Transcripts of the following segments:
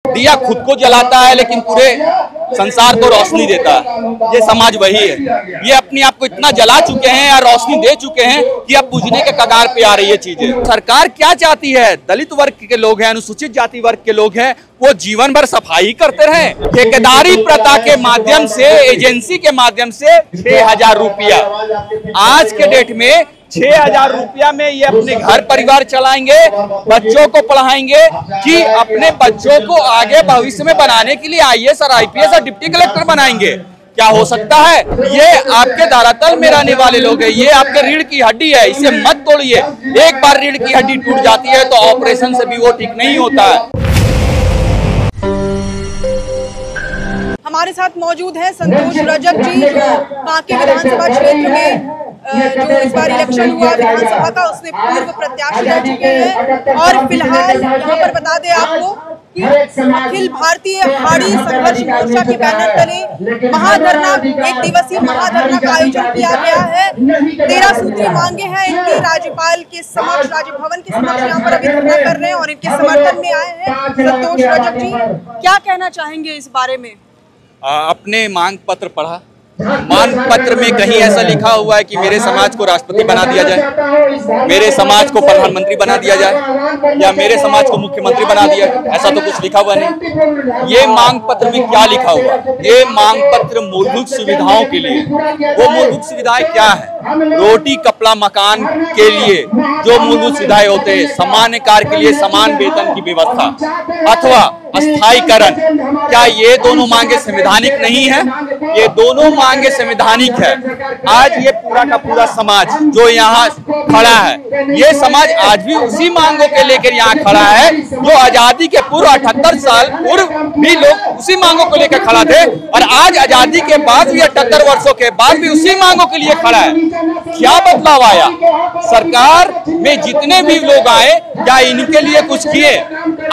दिया खुद को जलाता है लेकिन पूरे संसार को रोशनी देता है। ये समाज वही है। ये अपने आप को इतना जला चुके हैं या रोशनी दे चुके हैं कि अब बुझने के कगार पे आ रही है चीजें। सरकार क्या चाहती है? दलित वर्ग के लोग हैं, अनुसूचित जाति वर्ग के लोग हैं, वो जीवन भर सफाई करते रहे। ठेकेदारी प्रथा के माध्यम से, एजेंसी के माध्यम से 6,000 रुपया, आज के डेट में 6,000 रुपया में ये अपने घर परिवार चलाएंगे, बच्चों को पढ़ाएंगे कि अपने बच्चों को आगे भविष्य में बनाने के लिए IAS और IPS और डिप्टी कलेक्टर बनाएंगे। क्या हो सकता है? ये आपके धरातल में रहने वाले लोग हैं, ये आपके रीढ़ की हड्डी है, इसे मत तोड़िए। एक बार रीढ़ की हड्डी टूट जाती है तो ऑपरेशन से भी वो ठीक नहीं होता है। हमारे साथ मौजूद है संतोष रजक जी, जो बांके विधानसभा क्षेत्र में जो इस बार इलेक्शन हुआ विधानसभा का, उसमें पूर्व प्रत्याशी रह चुके हैं। और फिलहाल यहाँ पर बता दें आपको कि अखिल भारतीय हाड़ी संघर्ष मोर्चा के बैनर तले महाधरना, 1 दिवसीय महाधरना का आयोजन किया गया है। 13 सूत्री मांगे हैं इनकी राज्यपाल के समक्ष, राजभवन के समक्ष यहाँ पर अभी धरना कर रहे हैं और इनके समर्थन में आए हैं। संतोष रजक जी, क्या कहना चाहेंगे इस बारे में? अपने मांग पत्र पढ़ा, मांग पत्र में कहीं ऐसा लिखा हुआ है कि मेरे समाज को राष्ट्रपति बना दिया जाए, मेरे समाज को प्रधानमंत्री बना दिया जाए या मेरे समाज को मुख्यमंत्री बना दिया जाए? ऐसा तो कुछ लिखा हुआ नहीं। ये मांग पत्र में क्या लिखा हुआ? ये मांग पत्र मूलभूत सुविधाओं के लिए। वो मूलभूत सुविधाएं क्या है? रोटी, कपड़ा, मकान के लिए जो मूलभूत सुविधाएं होते हैं, सामान्य कार्य के लिए समान वेतन की व्यवस्था अथवा अस्थायीकरण, क्या ये दोनों मांगे संवैधानिक नहीं है? ये दोनों मांगे संवैधानिक है। आज ये पूरा का पूरा समाज जो यहाँ खड़ा है, ये समाज आज भी उसी मांगों के लेकर यहाँ खड़ा है जो आजादी के पूर्व 78 साल पूर्व भी लोग उसी मांगों को लेकर खड़ा थे और आज आजादी के बाद भी 78 वर्षों के बाद भी उसी मांगों के लिए खड़ा है। क्या बदलाव आया? सरकार में जितने भी लोग आए, क्या इनके लिए कुछ किए?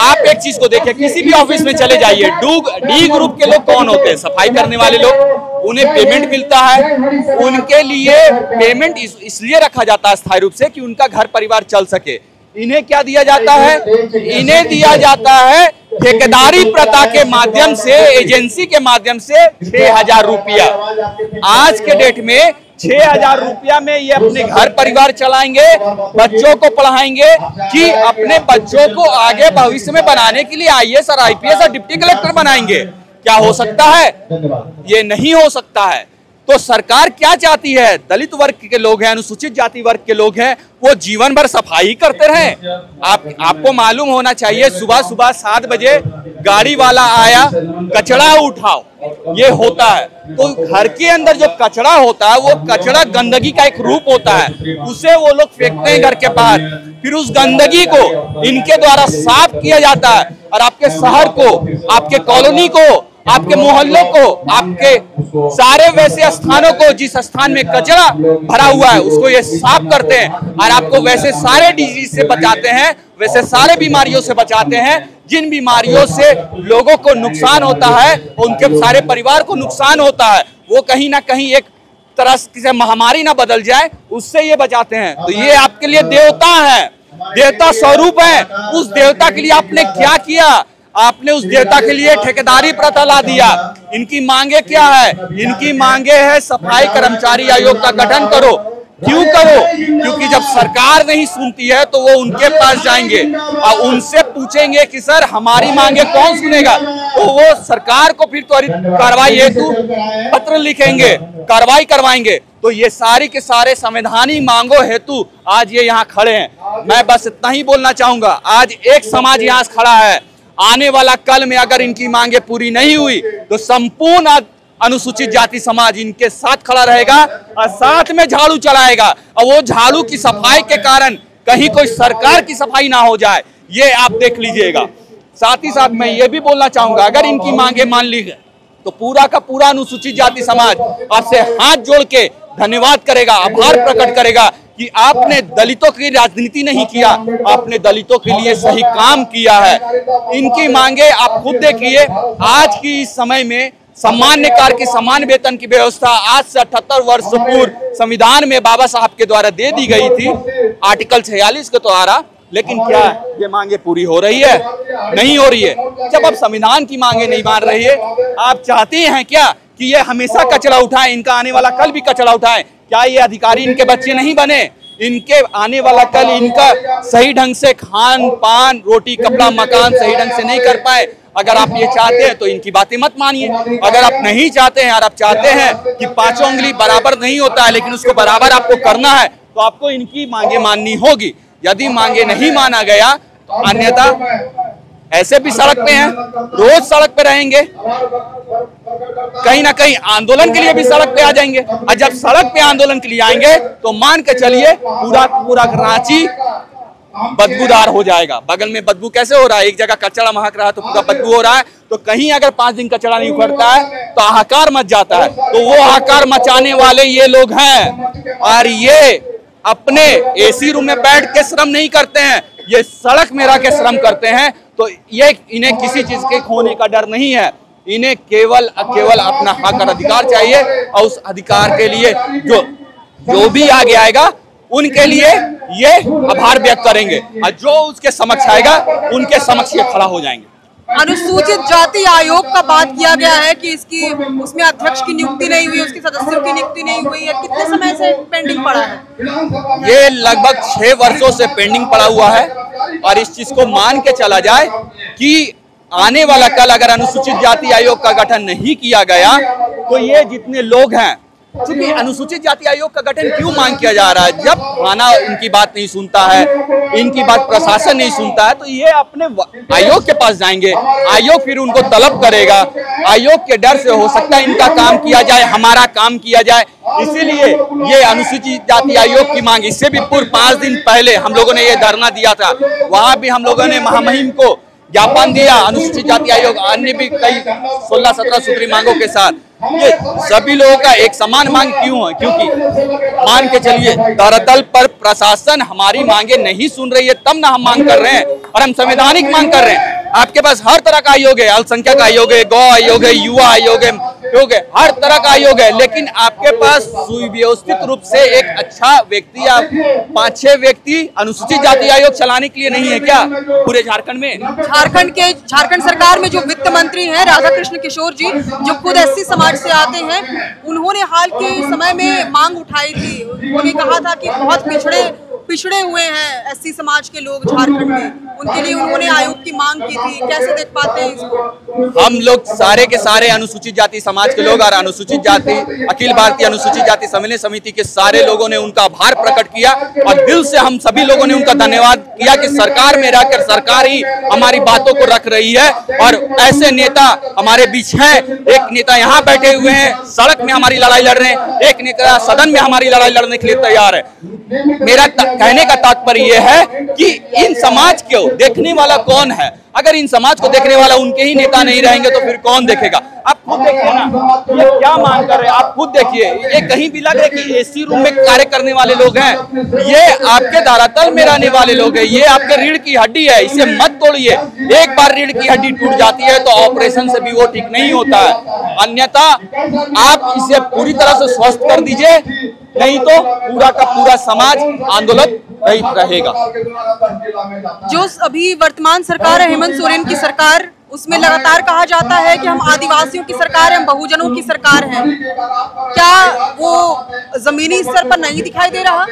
आप एक चीज को देखिए, किसी भी ऑफिस में चले जाइए, डी ग्रुप के लोग कौन होते हैं? सफाई करने वाले लोग। उन्हें पेमेंट मिलता है, उनके लिए पेमेंट इसलिए रखा जाता है स्थायी रूप से कि उनका घर परिवार चल सके। इन्हें क्या दिया जाता है? इन्हें दिया जाता है ठेकेदारी प्रथा के माध्यम से, एजेंसी के माध्यम से 6,000 रुपया। आज के डेट में 6,000 रुपया में ये अपने घर परिवार चलाएंगे, बच्चों को पढ़ाएंगे कि अपने बच्चों को आगे भविष्य में बनाने के लिए IAS और IPS और डिप्टी कलेक्टर बनाएंगे। क्या हो सकता है? ये नहीं हो सकता है। तो सरकार क्या चाहती है? दलित वर्ग के लोग हैं, अनुसूचित जाति वर्ग के लोग हैं, वो जीवन भर सफाई करते रहे। आपको मालूम होना चाहिए, सुबह सुबह 7 बजे गाड़ी वाला आया, कचरा उठाओ, ये होता है। तो घर के अंदर जो कचरा होता है, वो कचरा गंदगी का एक रूप होता है, उसे वो लोग फेंकते हैं घर के बाहर। फिर उस गंदगी को इनके द्वारा साफ किया जाता है और आपके शहर को, आपके कॉलोनी को, आपके मोहल्लों को, आपके सारे वैसे स्थानों को, जिस स्थान में कचरा भरा हुआ है, उसको ये साफ करते हैं और आपको वैसे सारे डिजीज से बचाते हैं, वैसे सारे बीमारियों से बचाते हैं। जिन बीमारियों से लोगों को नुकसान होता है, उनके सारे परिवार को नुकसान होता है, वो कहीं ना कहीं एक तरह से महामारी ना बदल जाए, उससे ये बचाते हैं। तो ये आपके लिए देवता है, देवता स्वरूप है। उस देवता के लिए आपने क्या किया? आपने उस देवता के लिए ठेकेदारी प्रथा ला दिया। इनकी मांगे क्या है? इनकी मांगे है सफाई कर्मचारी आयोग का गठन करो। क्यों करो? क्योंकि जब सरकार नहीं सुनती है तो वो उनके पास जाएंगे और उनसे पूछेंगे कि सर हमारी मांगे कौन सुनेगा, तो वो सरकार को फिर त्वरित कार्रवाई हेतु पत्र लिखेंगे, कार्रवाई करवाएंगे। तो ये सारी के सारे संवैधानिक मांगों हेतु आज ये यहाँ खड़े हैं। मैं बस इतना ही बोलना चाहूंगा, आज एक समाज यहाँ खड़ा है, आने वाला कल में अगर इनकी मांगे पूरी नहीं हुई तो संपूर्ण अनुसूचित जाति समाज इनके साथ खड़ा रहेगा और साथ में झाड़ू चलाएगा। और वो झाड़ू की सफाई के कारण कहीं कोई सरकार की सफाई ना हो जाए, ये आप देख लीजिएगा। साथ ही साथ मैं ये भी बोलना चाहूंगा, अगर इनकी मांगे मान ली गई तो पूरा का पूरा अनुसूचित जाति समाज आपसे हाथ जोड़ के धन्यवाद करेगा, आभार प्रकट करेगा कि आपने दलितों की राजनीति नहीं किया, आपने दलितों के लिए सही काम किया है। इनकी मांगे आप खुद देखिए, आज की इस समय में सामान्य कार्य की समान वेतन की व्यवस्था आज से 78 वर्ष पूर्व संविधान में बाबा साहब के द्वारा दे दी गई थी, आर्टिकल 46 के द्वारा। लेकिन क्या ये मांगे पूरी हो रही है? नहीं हो रही है। जब आप संविधान की मांगे नहीं मान रही है, आप चाहते हैं क्या कि ये हमेशा कचरा उठाए, इनका आने वाला कल भी कचरा उठाए? क्या ये अधिकारी इनके बच्चे नहीं बने? इनके आने वाला कल इनका सही ढंग से खान पान, रोटी कपड़ा मकान सही ढंग से नहीं कर पाए? अगर आप ये चाहते हैं तो इनकी बातें मत मानिए। अगर आप नहीं चाहते हैं और आप चाहते हैं कि पांचों उंगली बराबर नहीं होता है, लेकिन उसको बराबर आपको करना है, तो आपको इनकी मांगे माननी होगी। यदि मांगे नहीं माना गया तो अन्यथा ऐसे भी सड़क पे हैं, रोज सड़क पे रहेंगे, कहीं ना कहीं आंदोलन के लिए भी सड़क पे आ जाएंगे। और जब सड़क पे आंदोलन के लिए आएंगे तो मान के चलिए पूरा रांची बदबूदार हो जाएगा। बगल में बदबू कैसे हो रहा है? एक जगह कचरा महक रहा है तो पूरा बदबू हो रहा है। तो कहीं अगर 5 दिन कचरा नहीं उखड़ता है तो हाहाकार मच जाता है। तो वो हाहाकार मचाने वाले ये लोग हैं, और ये अपने एसी रूम में बैठ के श्रम नहीं करते हैं, ये सड़क में रह के श्रम करते हैं। तो ये इन्हें किसी चीज के खोने का डर नहीं है, इन्हें केवल अपना हक और अधिकार चाहिए। और उस अधिकार के लिए जो भी आगे आएगा उनके लिए ये आभार व्यक्त करेंगे, और जो उसके समक्ष आएगा उनके समक्ष ये खड़ा हो जाएंगे। अनुसूचित जाति आयोग का बात किया गया है कि उसमें अध्यक्ष की नियुक्ति नहीं हुई, उसके सदस्यों की नियुक्ति नहीं हुई है। कितने समय से पेंडिंग पड़ा है? ये लगभग 6 वर्षों से पेंडिंग पड़ा हुआ है। और इस चीज को मान के चला जाए कि आने वाला कल अगर अनुसूचित जाति आयोग का गठन नहीं किया गया तो ये जितने लोग हैं, क्योंकि अनुसूचित जाति आयोग का गठन क्यों मांग किया जा रहा है? जब थाना इनकी बात नहीं सुनता है, इनकी बात प्रशासन नहीं सुनता है, तो ये अपने आयोग के पास जाएंगे, आयोग फिर उनको तलब करेगा। आयोग के डर से हो सकता है इनका काम किया जाए, हमारा काम किया जाए। इसीलिए ये अनुसूचित जाति आयोग की मांग, इससे भी पूर्व 5 दिन पहले हम लोगों ने ये धरना दिया था, वहां भी हम लोगों ने महामहिम को ज्ञापन दिया। अनुसूचित जाति आयोग अन्य भी कई 16-17 सूत्री मांगों के साथ, ये सभी लोगों का एक समान मांग क्यों है? क्योंकि मान के चलिए धरातल पर प्रशासन हमारी मांगे नहीं सुन रही है, तब ना हम मांग कर रहे हैं, और हम संवैधानिक मांग कर रहे हैं। आपके पास हर तरह का आयोग है, अल्पसंख्यक आयोग है, गौ आयोग है, युवा आयोग है, हर तरह का आयोग है, लेकिन आपके पास सुव्यवस्थित रूप से एक अच्छा व्यक्ति या 5-6 व्यक्ति अनुसूचित जाति आयोग चलाने के लिए नहीं है क्या पूरे झारखंड में? झारखंड सरकार में जो वित्त मंत्री हैं राधाकृष्ण किशोर जी, जो खुद एससी समाज से आते हैं, उन्होंने हाल के समय में मांग उठाई थी। उन्होंने कहा था कि बहुत पिछड़े हुए हैं एससी समाज के लोग झारखंड में, उनके लिए उन्होंने आयोग की मांग की थी। कैसे देख पाते हैं इसको? हम लोग सारे के सारे अनुसूचित जाति समाज के लोग और अनुसूचित जाति अखिल भारतीय अनुसूचित जाति सम्मेलन समिति के सारे लोगों ने उनका आभार प्रकट किया, और दिल से हम सभी लोगों ने उनका धन्यवाद किया कि सरकार में रहकर सरकार ही हमारी बातों को रख रही है। और ऐसे नेता हमारे बीच हैं। एक नेता यहाँ बैठे हुए हैं, सड़क में हमारी लड़ाई लड़ रहे हैं, एक नेता सदन में हमारी लड़ाई लड़ने के लिए तैयार है। मेरा कहने का तात्पर्य यह है कि इन समाज को देखने वाला कौन है? अगर इन समाज को देखने वाला उनके ही नेता नहीं रहेंगे तो फिर कौन देखेगा? आप खुद देखिए ना, ये क्या मांग कर रहे हैं, आप खुद देखिए। ये कहीं भी लग रहा है कि एसी रूम में कार्य करने वाले लोग हैं, ये आपके धरातल में रहने वाले लोग हैं, ये आपके रीढ़ की हड्डी है, इसे मत तोड़िए। एक बार रीढ़ की हड्डी टूट जाती है तो ऑपरेशन से भी वो ठीक नहीं होता है, अन्यथा आप इसे पूरी तरह से स्वस्थ कर दीजिए, नहीं तो पूरा का पूरा समाज आंदोलन रहित रहेगा। जो अभी वर्तमान सरकार है हेमंत सोरेन की सरकार, उसमें लगातार कहा जाता है कि हम आदिवासियों की सरकार है, हम बहुजनों की सरकार है। क्या वो जमीनी स्तर पर नहीं दिखाई दे रहा?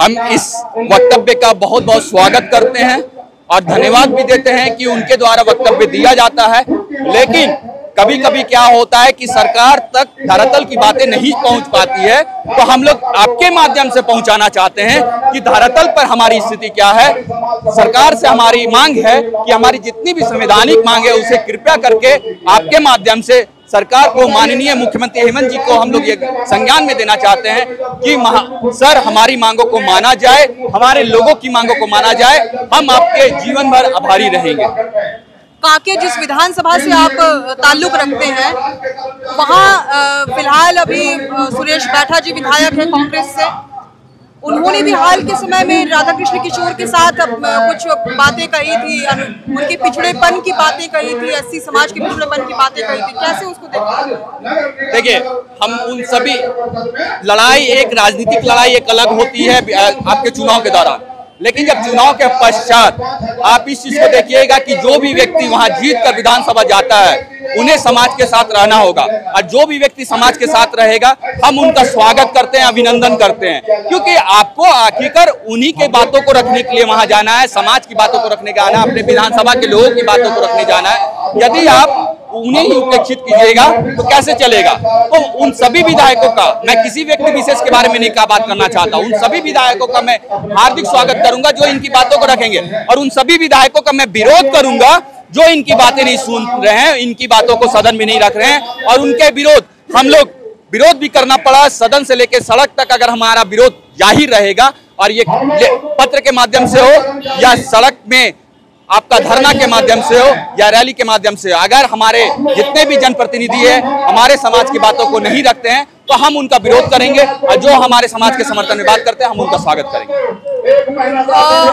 हम इस वक्तव्य का बहुत बहुत स्वागत करते हैं और धन्यवाद भी देते हैं कि उनके द्वारा वक्तव्य दिया जाता है, लेकिन कभी कभी क्या होता है कि सरकार तक धरातल की बातें नहीं पहुंच पाती है। तो हम लोग आपके माध्यम से पहुंचाना चाहते हैं कि धरातल पर हमारी स्थिति क्या है। सरकार से हमारी मांग है कि हमारी जितनी भी संवैधानिक मांग है उसे कृपया करके आपके माध्यम से सरकार को, माननीय मुख्यमंत्री हेमंत जी को हम लोग ये संज्ञान में देना चाहते हैं कि सर हमारी मांगों को माना जाए, हमारे लोगों की मांगों को माना जाए, हम आपके जीवन भर आभारी रहेंगे। कांके जिस विधानसभा से आप ताल्लुक रखते हैं, वहाँ फिलहाल अभी सुरेश बैठा जी विधायक हैं कांग्रेस से, उन्होंने भी हाल के समय में राधाकृष्ण किशोर के साथ कुछ बातें कही थी, उनके पिछड़ेपन की बातें कही थी, एससी समाज के पिछड़ेपन की बातें कही थी। कैसे उसको देखिए, हम उन सभी लड़ाई, एक राजनीतिक लड़ाई एक अलग होती है आपके चुनाव के दौरान, लेकिन जब चुनाव के पश्चात आप इस चीज को देखिएगा कि जो भी व्यक्ति वहां जीत कर विधानसभा जाता है उन्हें समाज के साथ रहना होगा, और जो भी व्यक्ति समाज के साथ रहेगा हम उनका स्वागत करते हैं, अभिनंदन करते हैं, क्योंकि आपको आखिरकार उन्हीं के बातों को रखने के लिए वहां जाना है, समाज की बातों को रखने का आना, अपने विधानसभा के लोगों की बातों को रखने जाना है। यदि आप उन्हें ही उपेक्षित कीजिएगा तो कैसे चलेगा। तो उन सभी विधायकों का, मैं किसी व्यक्ति विशेष के बारे में नहीं बात करना चाहता, उन सभी विधायकों का मैं हार्दिक स्वागत करूंगा जो इनकी बातों को रखेंगे, और उन सभी विधायकों का मैं विरोध करूंगा जो इनकी बातें नहीं सुन रहे हैं, इनकी बातों को सदन में नहीं रख रहे हैं, और उनके विरोध हम लोग विरोध भी करना पड़ा, सदन से लेकर सड़क तक अगर हमारा विरोध जाहिर रहेगा, और ये पत्र के माध्यम से हो या सड़क में आपका धरना के माध्यम से हो या रैली के माध्यम से, अगर हमारे जितने भी जनप्रतिनिधि है हमारे समाज की बातों को नहीं रखते हैं तो हम उनका विरोध करेंगे, और जो हमारे समाज के समर्थन में बात करते हैं हम उनका स्वागत करेंगे।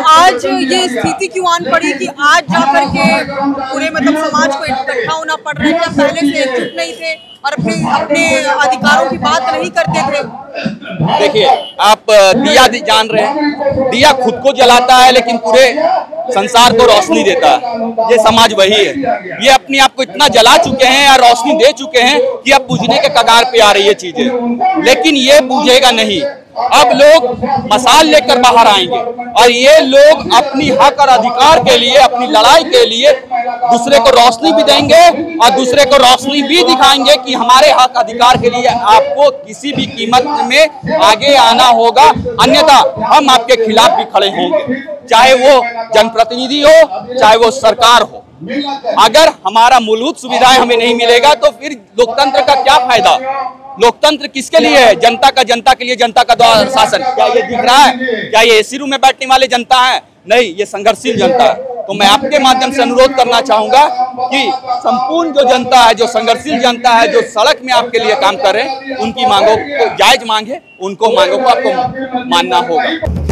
आज ये स्थिति क्यों आन पड़ी कि आज जाकर के पूरे मतलब समाज को इकट्ठा होना पड़ रहा है? क्या पहले से एकजुट नहीं थे और अपने अधिकारों की बात नहीं करते थे? देखिए, आप दिया जान रहे हैं, दिया खुद को जलाता है लेकिन पूरे संसार को रोशनी देता है। ये समाज वही है, ये अपने आप को इतना जला चुके हैं या रोशनी दे चुके हैं कि अब बुझने के कगार पे आ रही है चीजें, लेकिन ये बुझेगा नहीं। अब लोग मसाल लेकर बाहर आएंगे, और ये लोग अपनी हक और अधिकार के लिए, अपनी लड़ाई के लिए दूसरे को रोशनी भी देंगे और दूसरे को रोशनी भी दिखाएंगे कि हमारे हक अधिकार के लिए आपको किसी भी कीमत में आगे आना होगा, अन्यथा हम आपके खिलाफ भी खड़े होंगे, चाहे वो जनप्रतिनिधि हो चाहे वो सरकार हो। अगर हमारा मूलभूत सुविधाएं हमें नहीं मिलेगा तो फिर लोकतंत्र का क्या फायदा? लोकतंत्र किसके लिए है? जनता का, जनता के लिए, जनता का द्वारा शासन। क्या ये दिख रहा है? क्या ये एसी रूम में बैठने वाले जनता है? नहीं, ये संघर्षशील जनता है। तो मैं आपके माध्यम से अनुरोध करना चाहूंगा कि संपूर्ण जो जनता है, जो संघर्षशील जनता है, जो सड़क में आपके लिए काम कर रहे हैं, उनकी मांगों को, जायज मांग है, उनको मांगों को आपको मानना होगा।